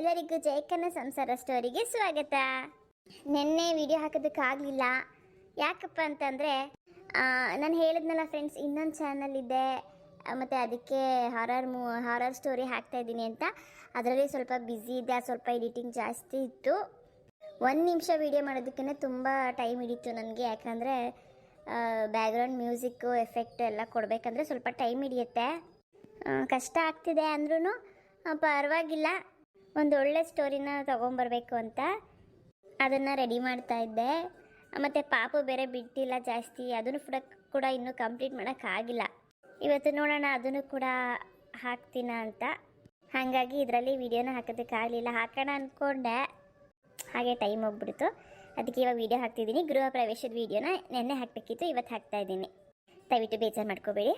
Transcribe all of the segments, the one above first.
ಎಲ್ಲರಿಗೂ ಜಯಕ್ಕನ ಸಂಸಾರ ಸ್ಟೋರಿಗೆ ಸ್ವಾಗತ. ನಿನ್ನೆ ವಿಡಿಯೋ ಹಾಕೋದಕ್ಕಾಗಲಿಲ್ಲ. ಯಾಕಪ್ಪ ಅಂತಂದರೆ ನಾನು ಹೇಳಿದ್ನಲ್ಲ ಫ್ರೆಂಡ್ಸ್, ಇನ್ನೊಂದು ಚಾನಲ್ ಇದೆ ಮತ್ತು ಅದಕ್ಕೆ ಹಾರರ್ ಸ್ಟೋರಿ ಹಾಕ್ತಾಯಿದ್ದೀನಿ ಅಂತ. ಅದರಲ್ಲಿ ಸ್ವಲ್ಪ ಬ್ಯುಸಿ ಇದೆ, ಸ್ವಲ್ಪ ಎಡಿಟಿಂಗ್ ಜಾಸ್ತಿ ಇತ್ತು. 1 ನಿಮಿಷ ವಿಡಿಯೋ ಮಾಡೋದಕ್ಕೇ ತುಂಬ ಟೈಮ್ ಹಿಡಿತು ನನಗೆ. ಯಾಕಂದರೆ ಬ್ಯಾಕ್ಗ್ರೌಂಡ್ ಮ್ಯೂಸಿಕ್ಕು ಎಫೆಕ್ಟ್ ಎಲ್ಲ ಕೊಡಬೇಕಂದ್ರೆ ಸ್ವಲ್ಪ ಟೈಮ್ ಹಿಡಿಯುತ್ತೆ. ಕಷ್ಟ ಆಗ್ತಿದೆ ಅಂದ್ರೂ ಪರವಾಗಿಲ್ಲ. ಒಂದು ಒಳ್ಳೆ ಸ್ಟೋರಿನ ತೊಗೊಂಬರ್ಬೇಕು ಅಂತ ಅದನ್ನು ರೆಡಿ ಮಾಡ್ತಾಯಿದ್ದೆ. ಮತ್ತು ಪಾಪು ಬೇರೆ ಬಿಟ್ಟಿಲ್ಲ ಜಾಸ್ತಿ, ಅದನ್ನು ಕೂಡ ಇನ್ನೂ ಕಂಪ್ಲೀಟ್ ಮಾಡೋಕ್ಕಾಗಿಲ್ಲ. ಇವತ್ತು ನೋಡೋಣ ಅದನ್ನು ಕೂಡ ಹಾಕ್ತೀನ ಅಂತ. ಹಾಗಾಗಿ ಇದರಲ್ಲಿ ವಿಡಿಯೋನ ಹಾಕೋದಕ್ಕಾಗಲಿಲ್ಲ. ಹಾಕೋಣ ಅಂದ್ಕೊಂಡೆ, ಹಾಗೆ ಟೈಮ್ ಹೋಗ್ಬಿಡ್ತು. ಅದಕ್ಕೆ ಇವಾಗ ವೀಡಿಯೋ ಹಾಕ್ತಿದ್ದೀನಿ. ಗೃಹ ಪ್ರವೇಶದ ವೀಡಿಯೋನ ನೆನ್ನೆ ಹಾಕಬೇಕಿತ್ತು, ಇವತ್ತು ಹಾಕ್ತಾಯಿದ್ದೀನಿ. ದಯವಿಟ್ಟು ಬೇಜಾರು ಮಾಡ್ಕೋಬೇಡಿ.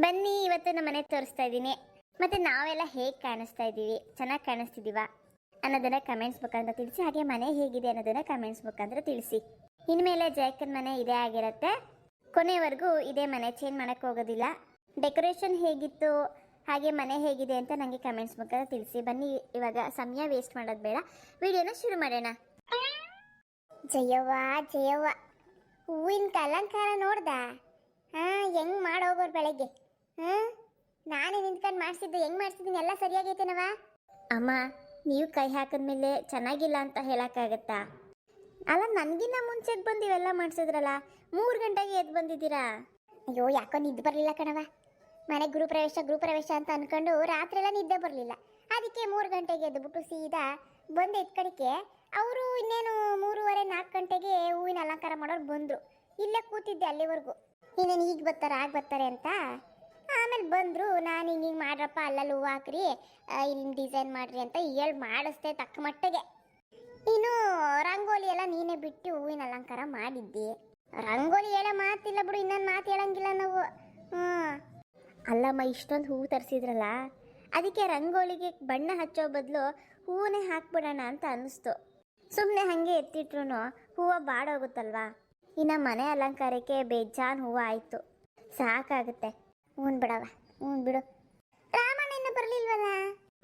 ಬನ್ನಿ, ಇವತ್ತು ನಮ್ಮ ಮನೆ ತೋರಿಸ್ತಾ ಇದ್ದೀನಿ. ಮತ್ತು ನಾವೆಲ್ಲ ಹೇಗೆ ಕಾಣಿಸ್ತಾ ಇದ್ದೀವಿ, ಚೆನ್ನಾಗಿ ಕಾಣಿಸ್ತಿದ್ದೀವ ಅನ್ನೋದನ್ನು ಕಮೆಂಟ್ಸ್ ಮುಖಾಂತರ ತಿಳಿಸಿ. ಹಾಗೆ ಮನೆ ಹೇಗಿದೆ ಅನ್ನೋದನ್ನು ಕಮೆಂಟ್ಸ್ ಮುಖಾಂತರ ತಿಳಿಸಿ. ಇನ್ಮೇಲೆ ಜಯಕ್ಕನ ಮನೆ ಇದೇ ಆಗಿರುತ್ತೆ, ಕೊನೆವರೆಗೂ ಇದೇ ಮನೆ, ಚೇಂಜ್ ಮಾಡೋಕ್ಕೆ ಹೋಗೋದಿಲ್ಲ. ಡೆಕೋರೇಷನ್ ಹೇಗಿತ್ತು ಹಾಗೆ ಮನೆ ಹೇಗಿದೆ ಅಂತ ನನಗೆ ಕಮೆಂಟ್ಸ್ ಮುಖಾಂತರ ತಿಳಿಸಿ. ಬನ್ನಿ, ಇವಾಗ ಸಮಯ ವೇಸ್ಟ್ ಮಾಡೋದು ಬೇಡ, ವಿಡಿಯೋನ ಶುರು ಮಾಡೋಣ. ಜಯವ್ವ ಜಯವ್ವ, ಹೂವಿನ ಅಲಂಕಾರ ನೋಡ್ದ? ಹೆಂಗೆ ಮಾಡೋಗೋರು ಬೆಳಗ್ಗೆ. ನಾನೇ ನಿಂತ್ಕೊಂಡು ಮಾಡಿಸಿದ್ದು, ಹೆಂಗೆ ಮಾಡಿಸಿದ್ದೀನಿ ಎಲ್ಲ ಸರಿಯಾಗೈತೇನವ? ಅಮ್ಮ, ನೀವು ಕೈ ಹಾಕಿದ್ಮೇಲೆ ಚೆನ್ನಾಗಿಲ್ಲ ಅಂತ ಹೇಳೋಕ್ಕಾಗತ್ತಾ? ಅಲ್ಲ, ನನಗಿನ್ನ ಮುಂಚೆಗೆ ಬಂದು ಇವೆಲ್ಲ ಮಾಡಿಸಿದ್ರಲ್ಲ, 3 ಗಂಟೆಗೆ ಎದ್ದು ಬಂದಿದ್ದೀರಾ? ಅಯ್ಯೋ, ಯಾಕೋ ನಿದ್ದೆ ಬರಲಿಲ್ಲ ಕಣವ. ಮನೆ ಗೃಹಪ್ರವೇಶ ಅಂತ ಅಂದ್ಕೊಂಡು ರಾತ್ರಿ ಎಲ್ಲ ನಿದ್ದೆ ಬರಲಿಲ್ಲ. ಅದಕ್ಕೆ 3 ಗಂಟೆಗೆ ಎದ್ದುಬಿಟ್ಟು ಸೀದಾ ಬಂದು ಎತ್ಕಡಿಕೆ ಅವರು ಇನ್ನೇನು 3:30-4 ಗಂಟೆಗೆ ಹೂವಿನ ಅಲಂಕಾರ ಮಾಡೋರು ಬಂದರು. ಇಲ್ಲೇ ಕೂತಿದ್ದೆ ಅಲ್ಲಿವರೆಗೂ. ಇನ್ನೇನು ಈಗ ಬರ್ತಾರೆ ಅಂತ. ಆಮೇಲೆ ಬಂದರು. ನಾನು ಹಿಂಗೆ ಮಾಡ್ರಪ್ಪ, ಅಲ್ಲಲ್ಲಿ ಹೂವು ಹಾಕ್ರಿ, ಇಲ್ಲಿ ಡಿಸೈನ್ ಮಾಡಿರಿ ಅಂತ ಹೇಳಿ ಮಾಡಿಸ್ದೆ ತಕ್ಕ ಮಟ್ಟಿಗೆ. ಇನ್ನು ರಂಗೋಲಿ ಎಲ್ಲ ನೀನೇ ಬಿಟ್ಟು ಹೂವಿನ ಅಲಂಕಾರ ಮಾಡಿದ್ದಿ. ರಂಗೋಲಿ ಹೇಳೋ ಮಾತಿಲ್ಲ ಬಿಡು, ಇನ್ನೊಂದು ಮಾತು ಹೇಳಂಗಿಲ್ಲ ನಾವು. ಅಲ್ಲಮ್ಮ, ಇಷ್ಟೊಂದು ಹೂವು ತರಿಸಿದ್ರಲ್ಲ, ಅದಕ್ಕೆ ರಂಗೋಲಿಗೆ ಬಣ್ಣ ಹಚ್ಚೋ ಬದಲು ಹೂವನ್ನೇ ಹಾಕ್ಬಿಡೋಣ ಅಂತ ಅನ್ನಿಸ್ತು. ಸುಮ್ಮನೆ ಹಾಗೆ ಎತ್ತಿಟ್ರು ಹೂವು ಬಾಡೋಗುತ್ತಲ್ವಾ. ಇನ್ನು ಮನೆ ಅಲಂಕಾರಕ್ಕೆ ಬೇಜಾನ್ ಹೂವು ಆಯಿತು, ಸಾಕಾಗುತ್ತೆ. ಬಿಡವ, ಬಿಡು. ರಾಮಣ್ಣ ಇನ್ನೂ ಬರಲಿಲ್ವಲ್ಲ?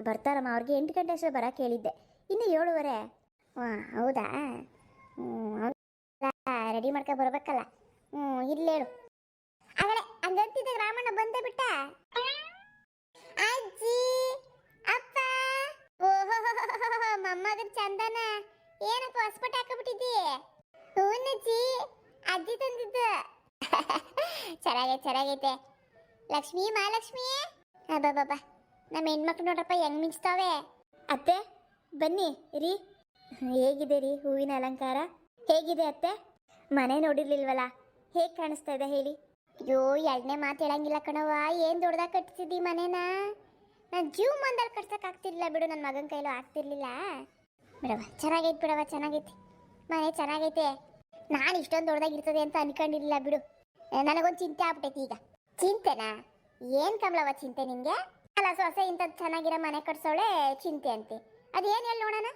ಬರ್ತಾರಮ್ಮ, ಅವ್ರಿಗೆ 8 ಗಂಟೆ ಅಷ್ಟೇ ಬರೋಕೆ ಹೇಳಿದ್ದೆ, ಇನ್ನು 7:15. ಹೌದಾ? ರೆಡಿ ಮಾಡ್ಕೊ ಬರ್ಬೇಕಲ್ಲ. ಇಲ್ಲೇಳು. ಆಗಲೇ ಹಂಗಂತಿದ್ದಾಗ ರಾಮಣ್ಣ ಬಂದೇ ಬಿಟ್ಟ. ಅಜ್ಜಿ, ಅಪ್ಪ, ಓಹೋ ಮೊಮ್ಮಗನ ಚಂದನ, ಏನಪ್ಪ ಹೊಸಪಟ್ಟೆ ಹಾಕಬಿಟ್ಟಿದ್ದಿ? ಹೂನಜ್ಜಿ, ಅಜ್ಜಿ ತಂದಿದ್ದು. ಚೆನ್ನಾಗೈತೆ. ಲಕ್ಷ್ಮೀ, ಮಹಾಲಕ್ಷ್ಮಿ, ಬಾಬಾ, ನಮ್ಮ ಹೆಣ್ಮಕ್ಳು ನೋಡ್ರಪ್ಪ ಹೆಂಗ್ ಮಿಂಚ್ತಾವೆ. ಅತ್ತೆ ಬನ್ನಿ ರೀ. ಹೇಗಿದೆ ರೀ ಹೂವಿನ ಅಲಂಕಾರ? ಹೇಗಿದೆ ಅತ್ತೆ? ಮನೆ ನೋಡಿರ್ಲಿಲ್ವಲ್ಲ, ಹೇಗೆ ಕಾಣಿಸ್ತಾ ಇದೆ ಹೇಳಿ? ಅಯ್ಯೋ, 2ನೇ ಮಾತು ಹೇಳಂಗಿಲ್ಲ ಕಣವ. ಏನು ದೊಡ್ಡದಾಗ ಕಟ್ಸಿದ್ದಿ ಮನೇನ? ನಾನು ಜೀವ ಮಂದಲ್ಲಿ ಕಟ್ಸೋಕ್ಕಾಗ್ತಿರ್ಲಿಲ್ಲ ಬಿಡು, ನನ್ನ ಮಗನ ಕೈಲೂ ಆಗ್ತಿರ್ಲಿಲ್ಲ. ಚೆನ್ನಾಗೈತೆ ಮನೆ, ಚೆನ್ನಾಗೈತೆ. ನಾನು ಇಷ್ಟೊಂದು ದೊಡ್ಡದಾಗಿರ್ತದೆ ಅಂತ ಅನ್ಕೊಂಡಿರ್ಲಿಲ್ಲ ಬಿಡು. ನನಗೊಂದು ಚಿಂತೆ ಆಗ್ಬಿಟ್ಟೈತಿ ಈಗ. ಚಿಂತೆನಾ? ಏನು ಕಮಲವ ಚಿಂತೆ ನಿಮಗೆ? ಅಲ್ಲ, ಸೊಸೆ ಇಂಥದ್ದು ಚೆನ್ನಾಗಿರೋ ಮನೆ ಕಟ್ಸೋಳೆ ಚಿಂತೆ ಅಂತೆ. ಅದೇನು ಹೇಳಿ ನೋಡೋಣ.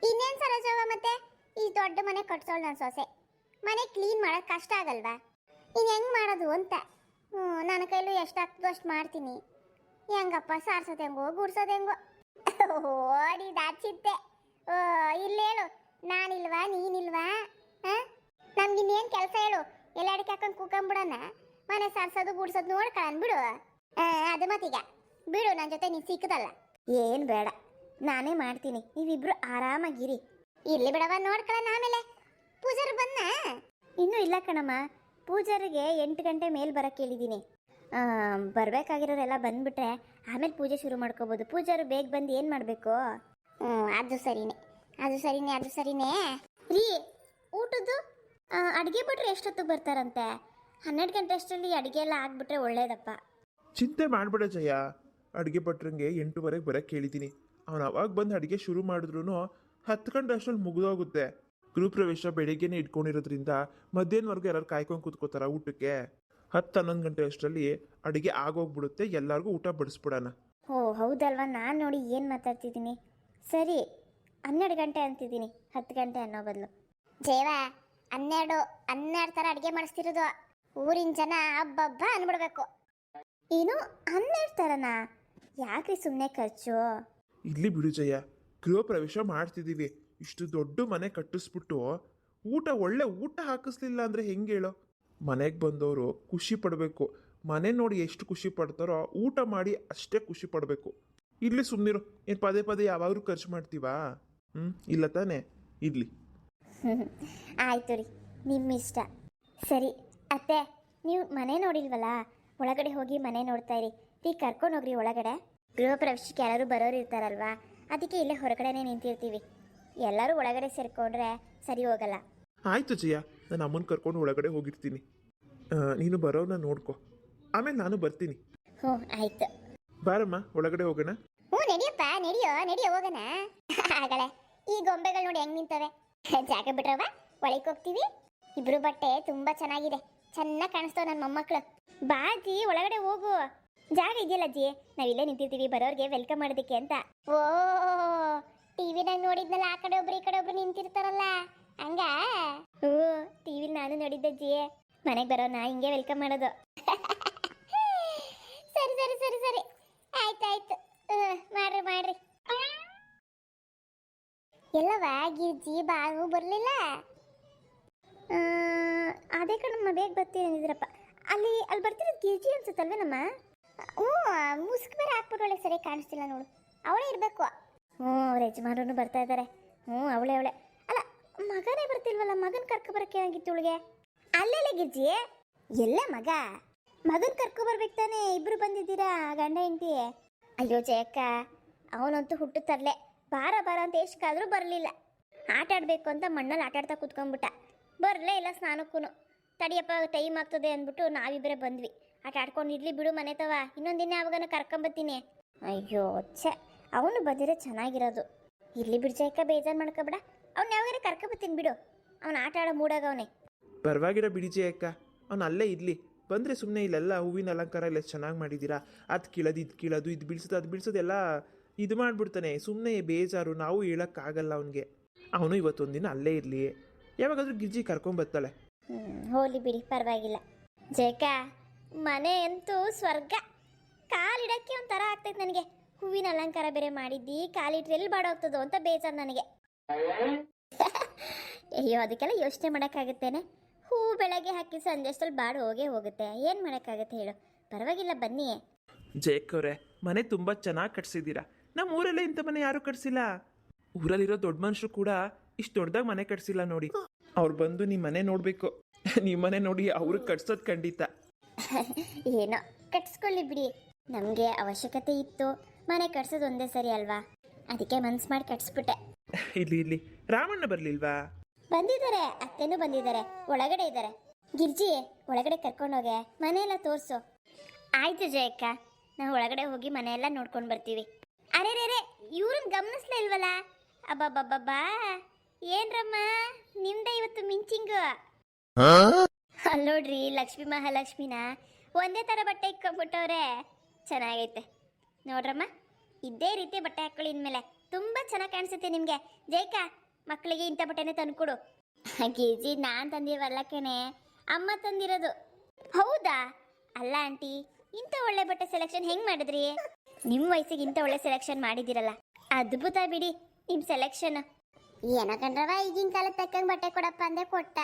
ಇನ್ನೇನು ಸರೋಜವ, ಮತ್ತೆ ಈ ದೊಡ್ಡ ಮನೆ ಕಟ್ಸೋಳು ನನ್ನ ಸೊಸೆ. ಮನೆ ಕ್ಲೀನ್ ಮಾಡೋದು ಕಷ್ಟ ಆಗಲ್ವಾ? ಇನ್ನು ಹೆಂಗೆ ಮಾಡೋದು ಅಂತ. ನನ್ನ ಕೈಲೂ ಎಷ್ಟಾಗ್ತದೋ ಅಷ್ಟು ಮಾಡ್ತೀನಿ. ಹೆಂಗಪ್ಪ, ಸಾರ್ಸೋದು ಹೆಂಗೋ, ಗುಡ್ಸೋದು ಹೆಂಗೋ. ಓಡಿ ದಾಚಿತ್ತೆ. ಇಲ್ಲೇಳು, ನಾನಿಲ್ವಾ ನೀನಿಲ್ವಾ? ನಮ್ಗಿನ್ನೇನು ಕೆಲಸ ಹೇಳು? ಎಲ್ಲ ಅಡಿಕೆ ಹಾಕೊಂಡು ಕೂಕೊಂಬಿಡೋಣ, ಮನೆ ಸಾರ್ಸೋದು ಗುಡ್ಸೋದು ನೋಡ್ಕೊಳ್ಳೋಣ ಬಿಡು. ಅದು ಮತ್ತೀಗ ಬಿಡು, ನನ್ನ ಜೊತೆ ನೀನು ಸಿಕ್ಕದಲ್ಲ. ಏನು ಬೇಡ, ನಾನೇ ಮಾಡ್ತೀನಿ, ನೀವಿಬ್ರು ಆರಾಮಾಗಿರಿ. ಇರ್ಲಿ ಬಿಡವ, ನೋಡ್ಕೊಳ್ಳೋಣ. ಆಮೇಲೆ ಪೂಜಾರು ಬಂದ? ಇನ್ನೂ ಇಲ್ಲ ಕಣಮ್ಮ, ಪೂಜಾರಿಗೆ 8 ಗಂಟೆ ಮೇಲೆ ಬರೋಕ್ಕೆ ಹೇಳಿದ್ದೀನಿ. ಬರಬೇಕಾಗಿರೋರೆಲ್ಲ ಬಂದುಬಿಟ್ರೆ ಆಮೇಲೆ ಪೂಜೆ ಶುರು ಮಾಡ್ಕೋಬೋದು. ಪೂಜಾರು ಬೇಗ ಬಂದು ಏನು ಮಾಡಬೇಕು? ಅದು ಸರಿನೇ ರೀ. ಊಟದ್ದು ಅಡುಗೆ ಬಿಟ್ರೆ ಎಷ್ಟೊತ್ತಿಗೆ ಬರ್ತಾರಂತೆ? 12 ಗಂಟೆ ಅಷ್ಟರಲ್ಲಿ ಅಡುಗೆ ಎಲ್ಲ ಆಗಿಬಿಟ್ರೆ ಒಳ್ಳೇದಪ್ಪ. ಚಿಂತೆ ಮಾಡಬೇಡ ಜಯ, ಅಡುಗೆ ಭಟ್ರಂಗೆ 8:30 ಬರೋಕ್ಕೆ ಹೇಳಿದ್ದೀನಿ. ಅವನು ಅವಾಗ ಬಂದು ಅಡುಗೆ ಶುರು ಮಾಡಿದ್ರು 10 ಗಂಟೆ ಅಷ್ಟರಲ್ಲಿ ಮುಗಿದೋಗುತ್ತೆ. ಗೃಹಪ್ರವೇಶ ಬೆಳಿಗ್ಗೆನೇ ಇಟ್ಕೊಂಡಿರೋದ್ರಿಂದ ಮಧ್ಯಾಹ್ನವರೆಗೂ ಎಲ್ಲರೂ ಕಾಯ್ಕೊಂಡು ಕೂತ್ಕೋತಾರ ಊಟಕ್ಕೆ. 10-11 ಗಂಟೆ ಅಷ್ಟರಲ್ಲಿ ಅಡುಗೆ ಆಗೋಗ್ಬಿಡುತ್ತೆ, ಎಲ್ಲರಿಗೂ ಊಟ ಬಡಿಸ್ಬಿಡೋಣ. ಹೌದಲ್ವಾ? ನಾನು ನೋಡಿ ಏನು ಮಾತಾಡ್ತಿದ್ದೀನಿ. ಸರಿ, 12 ಗಂಟೆ ಅಂತಿದ್ದೀನಿ, 10 ಗಂಟೆ ಅನ್ನೋ ಬದಲು. ಜೇವ, 12 ಥರ ಅಡುಗೆ ಮಾಡಿಸ್ತಿರೋದು. ಊರಿನ ಜನ ಹಬ್ಬ ಅನ್ಬಿಡ್ಬೇಕು. ಏನು 12 ಥರನಾ? ಯಾಕ್ರಿ ಸುಮ್ಮನೆ ಖರ್ಚು? ಇಲ್ಲಿ ಬಿಡು ಜಯ, ಗೃಹ ಪ್ರವೇಶ ಮಾಡ್ತಿದ್ದೀವಿ. ಇಷ್ಟು ದೊಡ್ಡ ಮನೆ ಕಟ್ಟಿಸ್ಬಿಟ್ಟು ಒಳ್ಳೆ ಊಟ ಹಾಕಿಸ್ಲಿಲ್ಲ ಅಂದರೆ ಹೆಂಗೆ ಹೇಳೋ? ಮನೆಗೆ ಬಂದವರು ಖುಷಿ ಪಡಬೇಕು. ಮನೆ ನೋಡಿ ಎಷ್ಟು ಖುಷಿ ಪಡ್ತಾರೋ ಊಟ ಮಾಡಿ ಅಷ್ಟೇ ಖುಷಿ ಪಡಬೇಕು. ಇರ್ಲಿ ಸುಮ್ಮನಿರು, ಏನು ಪದೇ ಪದೇ ಯಾವಾಗಲೂ ಖರ್ಚು ಮಾಡ್ತೀವಾ? ಇಲ್ಲ ತಾನೇ? ಇರ್ಲಿ. ಆಯ್ತು ರೀ, ನಿಮ್ಮ ಇಷ್ಟ. ಸರಿ ಅತ್ತೆ, ನೀವು ಮನೆ ನೋಡಿಲ್ವಲ್ಲ, ಒಳಗಡೆ ಹೋಗಿ ಮನೆ ನೋಡ್ತಾ ಇರಿ. ಕರ್ಕೊಂಡು ಹೋಗ್ರಿ ಒಳಗಡೆ. ಗೃಹ ಪ್ರವೇಶಕ್ಕೆ ಯಾರು ಬರೋರು ಇರ್ತಾರಲ್ವಾ, ಅದಕ್ಕೆ ಇಲ್ಲೇ ಹೊರಗಡೆನೇ ನಿಂತಿರ್ತೀವಿ. ಎಲ್ಲರೂ ಒಳಗಡೆ ಸೇರ್ಕೊಂಡ್ರೆ ಸರಿ ಹೋಗಲ್ಲ. ಆಯಿತು ಜಯ, ನಾನು ಅಮ್ಮನ ಕರ್ಕೊಂಡು ಒಳಗಡೆ ಹೋಗಿರ್ತೀನಿ. ನೀನು ಬರೋನ ನೋಡ್ಕೊ, ಆಮೇಲೆ ನಾನು ಬರ್ತೀನಿ. ಹ್ಞೂ ಆಯ್ತು. ಬಾರಮ್ಮ ಒಳಗಡೆ ಹೋಗೋಣ. ಹ್ಞೂ ನಡಿಯಪ್ಪ, ನಡಿಯೋ ಹೋಗೋಣ. ಆಗಲೇ ಈ ಗೊಂಬೆಗಳು ನೋಡಿ ಹೆಂಗ್ ನಿಂತವೆ. ಜಾಗ ಬಿಟ್ರವ, ಒಳಗೆ ಹೋಗ್ತೀವಿ. ಇಬ್ರು ಬಟ್ಟೆ ತುಂಬಾ ಚೆನ್ನಾಗಿದೆ, ಚೆನ್ನಾಗಿ ಕಾಣಿಸ್ತವ ನನ್ನ ಮೊಮ್ಮಕ್ಕಳು. ಬಾ ಅಜ್ಜಿ, ಒಳಗಡೆ ಹೋಗು. ಜಾಗ ಇದೆಯಲ್ಲ ಅಜ್ಜಿ, ನಾವಿಲ್ಲೇ ನಿಂತಿರ್ತೀವಿ ಬರೋರ್ಗೆ ವೆಲ್ಕಮ್ ಮಾಡೋದಕ್ಕೆ ಅಂತ. ಓ, ಟಿವಿನಾಗ ನೋಡಿದ್ನಲ್ಲ, ಆ ಕಡೆ ಒಬ್ರು ಈ ಕಡೆ ಒಬ್ರು ನಿಂತಿರ್ತಾರಲ್ಲ, ಹಂಗ? ಹ್ಞೂ, ಟಿವಿಲಿ ನಾನು ನೋಡಿದ್ದಜ್ಜಿ. ಮನೆಗೆ ಬರೋಣ ಹಿಂಗೆ ವೆಲ್ಕಮ್ ಮಾಡೋದು. ಸರಿ ಸರಿ ಸರಿ ಸರಿ, ಆಯ್ತಾಯ್ತು. ಮಾಡ್ರಿ. ಎಲ್ಲವ ಗಿರ್ಜಿ ಬಾವು ಬರಲಿಲ್ಲ? ಅದೇ ಕಣಮ್ಮ, ಬೇಗ ಬರ್ತೀನಿ ಅಂದಿದ್ರಪ್ಪ. ಅಲ್ಲಿ ಬರ್ತಿರೋದು ಗಿರ್ಜಿ ಅನ್ಸುತ್ತಲ್ವೇ ನಮ್ಮ? ಹ್ಞೂ, ಮುಸ್ಕ್ ಬೇರೆ ಹಾಕ್ಬಿಟ್ಟು ಸರಿ ಕಾಣಿಸ್ತಿಲ್ಲ ನೋಡು. ಅವಳೇ ಇರಬೇಕು. ಹ್ಞೂ, ಅವ್ರ ಯಜಮಾನರು ಬರ್ತಾ ಇದ್ದಾರೆ. ಹ್ಞೂ, ಅವಳೇ. ಅಲ್ಲ, ಮಗನೇ ಬರ್ತಿಲ್ವಲ್ಲ, ಮಗನ ಕರ್ಕೊಬರಕ್ಕೆ ಏನಾಗಿತ್ತು ಅವಳಿಗೆ? ಅಲ್ಲೆಲ್ಲ ಗಿರ್ಜಿ, ಎಲ್ಲ ಮಗನ ಕರ್ಕೊಬರ್ಬೇಕು ತಾನೆ? ಇಬ್ರು ಬಂದಿದ್ದೀರಾ ಗಂಡ ಹೆಂಡತಿ. ಅಯ್ಯೋ ಜಯಕ್ಕ, ಅವನಂತೂ ಹುಟ್ಟು ತರಲೆ. ಬಾರ ಅಂತ ಎಷ್ಟಾದ್ರೂ ಬರಲಿಲ್ಲ. ಆಟ ಆಡಬೇಕು ಅಂತ ಮಣ್ಣಲ್ಲಿ ಆಟ ಆಡ್ತಾ ಕೂತ್ಕೊಂಡ್ಬಿಟ್ಟ. ಬರಲೇ ಇಲ್ಲ ಸ್ನಾನಕ್ಕೂ. ತಡಿಯಪ್ಪ ಟೈಮ್ ಆಗ್ತದೆ ಅಂದ್ಬಿಟ್ಟು ನಾವಿಬ್ಬರೇ ಬಂದ್ವಿ. ಆಟ ಆಡ್ಕೊಂಡು ಇರ್ಲಿ ಬಿಡು ಮನೆ ತವ, ಇನ್ನೊಂದಿನ ಯಾವಾಗನ ಕರ್ಕೊಂಬತ್ತೀನಿ. ಅಯ್ಯೋ ಛೆ, ಅವನು ಬಂದಿರೋ ಚೆನ್ನಾಗಿರೋದು. ಇರ್ಲಿ ಬಿಡು ಜಯಕ್ಕ, ಬೇಜಾರು ಮಾಡ್ಕೊಬೇಡ. ಅವ್ನು ಯಾವಾಗಾರ ಕರ್ಕೊಂಬತ್ತೀನಿ ಬಿಡು. ಅವ್ನು ಆಟ ಆಡೋ ಮೂಡಾಗವನೆ. ಪರವಾಗಿಲ್ಲ ಬಿಡಿ ಜಯಕ್ಕ, ಅವ್ನು ಅಲ್ಲೇ ಇರಲಿ. ಬಂದರೆ ಸುಮ್ಮನೆ ಇಲ್ಲೆಲ್ಲ ಹೂವಿನ ಅಲಂಕಾರ ಎಲ್ಲ ಚೆನ್ನಾಗಿ ಮಾಡಿದ್ದೀರಾ, ಅದು ಕೀಳೋದು ಇದು ಕೀಳೋದು, ಇದು ಬೀಳ್ಸೋದು ಎಲ್ಲ ಇದು ಮಾಡಿಬಿಡ್ತಾನೆ. ಸುಮ್ಮನೆ ಬೇಜಾರು, ನಾವು ಹೇಳೋಕ್ಕಾಗಲ್ಲ ಅವನಿಗೆ. ಅವನು ಇವತ್ತೊಂದಿನ ಅಲ್ಲೇ ಇರಲಿ, ಯಾವಾಗಾದ್ರೂ ಗಿರ್ಜಿ ಕರ್ಕೊಂಬರ್ತಾಳೆ. ಹೋಗ್ಲಿ ಬಿಡಿ, ಪರವಾಗಿಲ್ಲ. ಜಯಕ, ಮನೆ ಅಂತೂ ಸ್ವರ್ಗ. ಕಾಲಿಡಕ್ಕೆ ಒಂಥರ ಆಗ್ತೈತೆ ನನಗೆ. ಹೂವಿನ ಅಲಂಕಾರ ಬೇರೆ ಮಾಡಿದ್ದಿ, ಕಾಲಿಟ್ರೆ ಎಲ್ಲಿ ಬಾಡೋಗ್ತದೋ ಅಂತ ಬೇಜಾರು ನನಗೆ. ಅಯ್ಯೋ, ಅದಕ್ಕೆಲ್ಲ ಯೋಚನೆ ಮಾಡೋಕ್ಕಾಗುತ್ತೇನೆ? ಹೂ ಬೆಳಗ್ಗೆ ಹಾಕಿ ಸಂಜೆ ಅಷ್ಟಲ್ಲಿ ಬಾಡು ಹೋಗುತ್ತೆ. ಏನು ಮಾಡೋಕ್ಕಾಗತ್ತೆ ಹೇಳು? ಪರವಾಗಿಲ್ಲ, ಬನ್ನಿ. ಜಯಕ್ಕವ್ರೆ, ಮನೆ ತುಂಬ ಚೆನ್ನಾಗಿ ಕಟ್ಸಿದ್ದೀರಾ. ನಮ್ಮ ಊರಲ್ಲೇ ಇಂಥ ಮನೆ ಯಾರೂ ಕಟ್ಸಿಲ್ಲ. ಊರಲ್ಲಿರೋ ದೊಡ್ಡ ಮನುಷ್ಯರು ಕೂಡ ಇಷ್ಟು ದೊಡ್ಡದಾಗಿ ಮನೆ ಕಟ್ಸಿಲ್ಲ ನೋಡಿ. ಅವ್ರು ಬಂದು ನಿಮ್ಮ ಮನೆ ನೋಡಬೇಕು. ನಿಮ್ಮ ಮನೆ ನೋಡಿ ಅವ್ರಿಗೆ ಕಟ್ಸೋದು ಖಂಡಿತ. ಏನೋ ಕಟ್ಸ್ಕೊಳ್ಳಿ ಬಿಡಿ. ನಮಗೆ ಅವಶ್ಯಕತೆ ಇತ್ತು, ಮನೆ ಕಟ್ಸೋದು ಒಂದೇ ಸರಿ ಅಲ್ವಾ, ಅದಕ್ಕೆ ಮನ್ಸು ಮಾಡಿ ಕಟ್ಸ್ಬಿಟ್ಟೆ. ಇಲ್ಲಿ ರಾಮಣ್ಣ ಬರಲಿಲ್ವಾ? ಬಂದಿದ್ದಾರೆ, ಅತ್ತೆನೂ ಬಂದಿದ್ದಾರೆ, ಒಳಗಡೆ ಇದ್ದಾರೆ. ಗಿರ್ಜಿ, ಒಳಗಡೆ ಕರ್ಕೊಂಡೋಗೆ ಮನೆಯೆಲ್ಲ ತೋರಿಸು. ಆಯ್ತು ಜಯಕ್ಕ, ನಾವು ಒಳಗಡೆ ಹೋಗಿ ಮನೆಯೆಲ್ಲ ನೋಡ್ಕೊಂಡು ಬರ್ತೀವಿ. ಅರೆ ಇವ್ರನ್ನ ಗಮನಿಸ್ಲೇ ಇಲ್ವಲ್ಲ? ಅಬ್ಬಬ್ಬಬ್ಬಾ, ಏನ್ರಮ್ಮ ನಿಮ್ದೆ ಇವತ್ತು ಮಿಂಚಿಂಗು. ಅಲ್ಲೋಡ್ರಿ, ಲಕ್ಷ್ಮೀ ಮಹಾಲಕ್ಷ್ಮಿನ ಒಂದೇ ಥರ ಬಟ್ಟೆ ಇಕ್ಕೊಂಡ್ಬಿಟ್ಟವ್ರೆ. ಚೆನ್ನಾಗೈತೆ ನೋಡ್ರಮ್ಮ, ಇದೇ ರೀತಿ ಬಟ್ಟೆ ಹಾಕೊಳ್ಳಿ ಇನ್ಮೇಲೆ, ತುಂಬ ಚೆನ್ನಾಗಿ ಕಾಣಿಸುತ್ತೆ ನಿಮಗೆ. ಜೈಕ, ಮಕ್ಕಳಿಗೆ ಇಂಥ ಬಟ್ಟೆನೇ ತಂದುಕೊಡು. ಗೀಜಿ ನಾನು ತಂದಿರವಲ್ಲ ಕಣೆ, ಅಮ್ಮ ತಂದಿರೋದು. ಹೌದಾ? ಅಲ್ಲ ಆಂಟಿ, ಇಂಥ ಒಳ್ಳೆ ಬಟ್ಟೆ ಸೆಲೆಕ್ಷನ್ ಹೆಂಗೆ ಮಾಡಿದ್ರಿ? ನಿಮ್ಮ ವಯಸ್ಸಿಗೆ ಇಂಥ ಒಳ್ಳೆ ಸೆಲೆಕ್ಷನ್ ಮಾಡಿದಿರಲ್ಲ, ಅದ್ಭುತ ಬಿಡಿ ನಿಮ್ಮ ಸೆಲೆಕ್ಷನ್. ಏನೋ ಕಂಡ್ರವ, ಈಗಿನ ಕಾಲದ ತಕ್ಕಂಗೆ ಬಟ್ಟೆ ಕೊಡಪ್ಪ ಅಂದೆ ಕೊಟ್ಟ.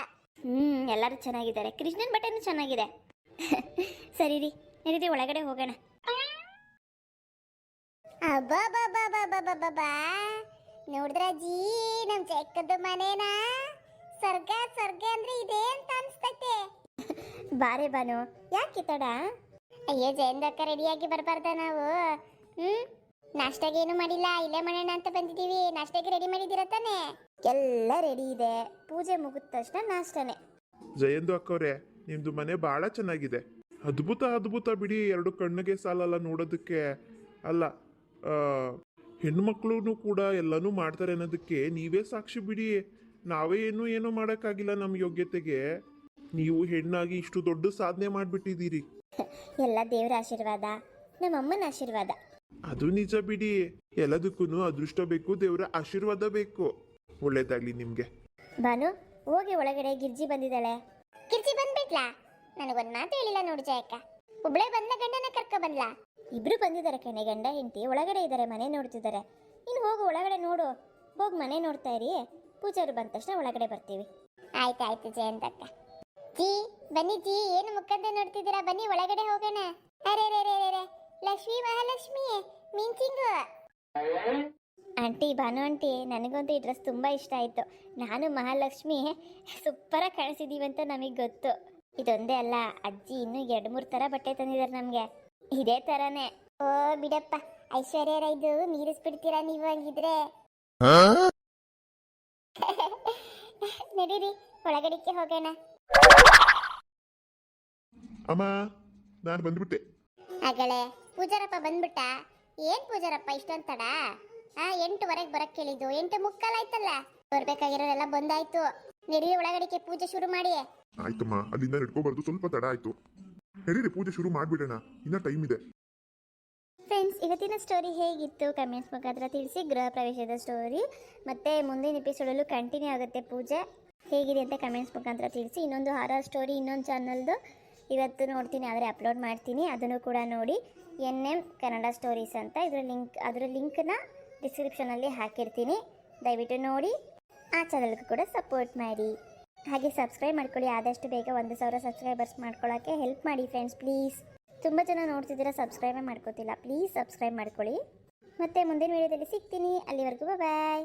ಎಲ್ಲರೂ ಚೆನ್ನಾಗಿದ್ದಾರೆ, ಕೃಷ್ಣನ್ ಬಟ್ಟೆನೂ ಚೆನ್ನಾಗಿದೆ. ಸರಿ ರೀ, ನಡೀರಿ ಒಳಗಡೆ ಹೋಗೋಣ. ಅಬ್ಬಾ, ನೋಡಿದ್ರಜ್ಜಿ ನಮ್ಮ ಚೆಕ್ಕದ ಮನೇನಾ? ಸ್ವರ್ಗ ಅಂದ್ರೆ ಇದೇ ಅಂತ ಅನ್ಸ್ತೈತೆ. ಬಾರೆ ಬಾನು, ಯಾಕೆ ತಡ? ಅಯ್ಯೋ ಜಯಂದಕ್ಕ, ರೆಡಿಯಾಗಿ ಬರಬಾರ್ದ ನಾವು? ನಾಷ್ಟಾಗೆ ಏನು ಮಾಡಿಲ್ಲ, ಇಲ್ಲೇ ಮಾಡೋಣ ಅಂತ ಬಂದಿದ್ದೀವಿ. ನಾಷ್ಟಾಗೆ ರೆಡಿ ಮಾಡಿದ್ದೀರ ತಾನೆ? ಎಲ್ಲ ರೆಡಿ ಇದೆ, ಪೂಜೆ ಮುಗಿದ ತಕ್ಷಣ ನಾಷ್ಟಾನೆ. ಜಯಂದು ಅಕ್ಕವ್ರೆ, ನಿಮ್ದು ಮನೆ ಬಹಳ ಚೆನ್ನಾಗಿದೆ. ಅದ್ಭುತ ಬಿಡಿ, ಎರಡು ಕಣ್ಣಿಗೆ ಸಾಲಲ್ಲ ನೋಡೋದಕ್ಕೆ. ಅಲ್ಲ, ಹೆಣ್ಮಕ್ಳು ಕೂಡ ಎಲ್ಲನೂ ಮಾಡ್ತಾರೆ ಅನ್ನೋದಕ್ಕೆ ನೀವೇ ಸಾಕ್ಷಿ ಬಿಡಿ. ನಾವೇ ಏನೂ ಮಾಡೋಕ್ಕಾಗಿಲ್ಲ ನಮ್ಮ ಯೋಗ್ಯತೆಗೆ. ನೀವು ಹೆಣ್ಣಾಗಿ ಇಷ್ಟು ದೊಡ್ಡ ಸಾಧನೆ ಮಾಡಿಬಿಟ್ಟಿದ್ದೀರಿ. ಎಲ್ಲ ದೇವರ ಆಶೀರ್ವಾದ, ನಮ್ಮಮ್ಮನ ಆಶೀರ್ವಾದ. ಅದು ನಿಜ ಬಿಡಿ, ಎಲ್ಲದಕ್ಕೂ ಅದೃಷ್ಟ ಬೇಕು, ದೇವರ ಆಶೀರ್ವಾದ ಬೇಕು. ಒಳ್ಳೇದಾಗ್ಲಿ ನಿಮ್ಗೆ. ಬಾನು, ಹೋಗಿ ಒಳಗಡೆ ಗಿರ್ಜಿ ಬಂದಿದ್ದಾಳೆ. ಗಿರ್ಜಿ ಬಂದ್ಬಿಟ್ಲಾ? ನನಗೊಂದು ಮಾತು ಹೇಳಿಲ್ಲ ನೋಡು ಜಯಕ್ಕ. ಒಬ್ಳೆ ಬಂದ, ಗಂಡನ ಕರ್ಕೊ ಬಂದ್ಲಾ? ಇಬ್ರು ಬಂದಿದ್ದಾರೆ ಕಣೆ, ಗಂಡ ಹೆಂಡತಿ ಒಳಗಡೆ ಇದ್ದಾರೆ, ಮನೆ ನೋಡ್ತಿದ್ದಾರೆ. ಇನ್ನು ಹೋಗು ಒಳಗಡೆ ನೋಡು. ಹೋಗಿ ಮನೆ ನೋಡ್ತಾ ಇರಿ. ಪೂಜಾರು ಬಂದ ತಕ್ಷಣ ಒಳಗಡೆ ಬರ್ತೀವಿ. ಆಯ್ತಾಯ್ತು ಜಯಂತಕ್ಕ. ಜಿ ಬನ್ನಿ ಜಿ, ಏನು ಮುಖಂದೆ ನೋಡ್ತಿದ್ದೀರಾ? ಬನ್ನಿ ಒಳಗಡೆ ಹೋಗೋಣ. ಅರೆ ರೇ ರೇ ರೇ, ಲಕ್ಷ್ಮೀ ಮಹಾಲಕ್ಷ್ಮಿ ಮಿಂಚಿಂಗು. ಆಂಟಿ, ಭಾನು ಆಂಟಿ, ನನಗಂತೂ ಈ ಡ್ರೆಸ್ ತುಂಬ ಇಷ್ಟ ಆಯಿತು. ನಾನು ಮಹಾಲಕ್ಷ್ಮಿ ಸೂಪರಾಗಿ ಕಾಣಿಸಿದ್ದೀವಿ ಅಂತ ನಮಗೆ ಗೊತ್ತು. ಇದೊಂದೇ ಅಲ್ಲ, ಅಜ್ಜಿ ಇನ್ನೂ 2-3 ಥರ ಬಟ್ಟೆ ತಂದಿದ್ದಾರೆ ನಮಗೆ ಇದೇ ಥರನೇ. ಓ ಬಿಡಪ್ಪ, ಐಶ್ವರ್ಯ ಇದು ಮೀರಿಸ್ಬಿಡ್ತೀರಾ ನೀವು ಹಂಗಿದ್ರೆ. ನಡೀರಿ ಒಳಗಡಿಕೆ ಹೋಗೋಣ. ಅಮ್ಮ, ನಾನು ಬಂದ್ಬಿಟ್ಟೆ. ಆಗಲೇ ಪೂಜಾರಪ್ಪ ಬಂದ್ಬಿಟ್ಟ? ಏನ್ ಪೂಜಾರಪ್ಪ ಇಷ್ಟೊಂದು ತಡ? 8:15 ಬರಕ್ ಕೇಳಿದ್ದು, 8:45 ಆಯ್ತಲ್ಲ. ಬರ್ಬೇಕಾಗಿರೋರೆಲ್ಲ ಬಂದಾಯ್ತು. ನಡೀರಿ ಒಳಗಡಿಕೆ ಪೂಜೆ ಶುರು ಮಾಡಿ. ಆಯ್ತಮ್ಮ, ಅಲ್ಲಿಂದ ನಡ್ಕೋಬಾರ್ದು, ಸ್ವಲ್ಪ ತಡ ಆಯ್ತು. ನಡೀರಿ ಪೂಜೆ ಶುರು ಮಾಡ್ಬಿಡೋಣ, ಇನ್ನ ಟೈಮ್ ಇದೆ. ಫ್ರೆಂಡ್ಸ್, ಇವತ್ತಿನ ಸ್ಟೋರಿ ಹೇಗಿತ್ತು ಕಮೆಂಟ್ಸ್ ಮುಖಾಂತರ ತಿಳಿಸಿ. ಗೃಹ ಪ್ರವೇಶದ ಸ್ಟೋರಿ ಮತ್ತೆ ಮುಂದಿನ ಎಪಿಸೋಡಲ್ಲೂ ಕಂಟಿನ್ಯೂ ಆಗುತ್ತೆ. ಪೂಜೆ ಹೇಗಿದೆ ಅಂತ ಕಮೆಂಟ್ಸ್ ಮುಖಾಂತರ ತಿಳಿಸಿ. ಇನ್ನೊಂದು ಹಾರರ್ ಸ್ಟೋರಿ ಇನ್ನೊಂದು ಚಾನಲ್ದು ಇವತ್ತು ನೋಡ್ತೀನಿ, ಆದರೆ ಅಪ್ಲೋಡ್ ಮಾಡ್ತೀನಿ, ಅದನ್ನು ಕೂಡ ನೋಡಿ. NM ಕನ್ನಡ ಸ್ಟೋರೀಸ್ ಅಂತ ಅದರ ಲಿಂಕ್ನ ಡಿಸ್ಕ್ರಿಪ್ಷನಲ್ಲಿ ಹಾಕಿರ್ತೀನಿ. ದಯವಿಟ್ಟು ನೋಡಿ, ಆ ಚಾನಲ್ಗೂ ಕೂಡ ಸಪೋರ್ಟ್ ಮಾಡಿ. ಹಾಗೆ ಸಬ್ಸ್ಕ್ರೈಬ್ ಮಾಡ್ಕೊಳ್ಳಿ. ಆದಷ್ಟು ಬೇಗ 1,000 ಸಬ್ಸ್ಕ್ರೈಬರ್ಸ್ ಮಾಡ್ಕೊಳ್ಳೋಕ್ಕೆ ಹೆಲ್ಪ್ ಮಾಡಿ ಫ್ರೆಂಡ್ಸ್, ಪ್ಲೀಸ್. ತುಂಬ ಜನ ನೋಡ್ತಿದ್ದೀರಾ, ಸಬ್ಸ್ಕ್ರೈಬೇ ಮಾಡ್ಕೋತಿಲ್ಲ. ಪ್ಲೀಸ್ ಸಬ್ಸ್ಕ್ರೈಬ್ ಮಾಡ್ಕೊಳ್ಳಿ. ಮತ್ತೆ ಮುಂದಿನ ವೀಡಿಯೋದಲ್ಲಿ ಸಿಗ್ತೀನಿ. ಅಲ್ಲಿವರೆಗೂ ಬಾಯ್.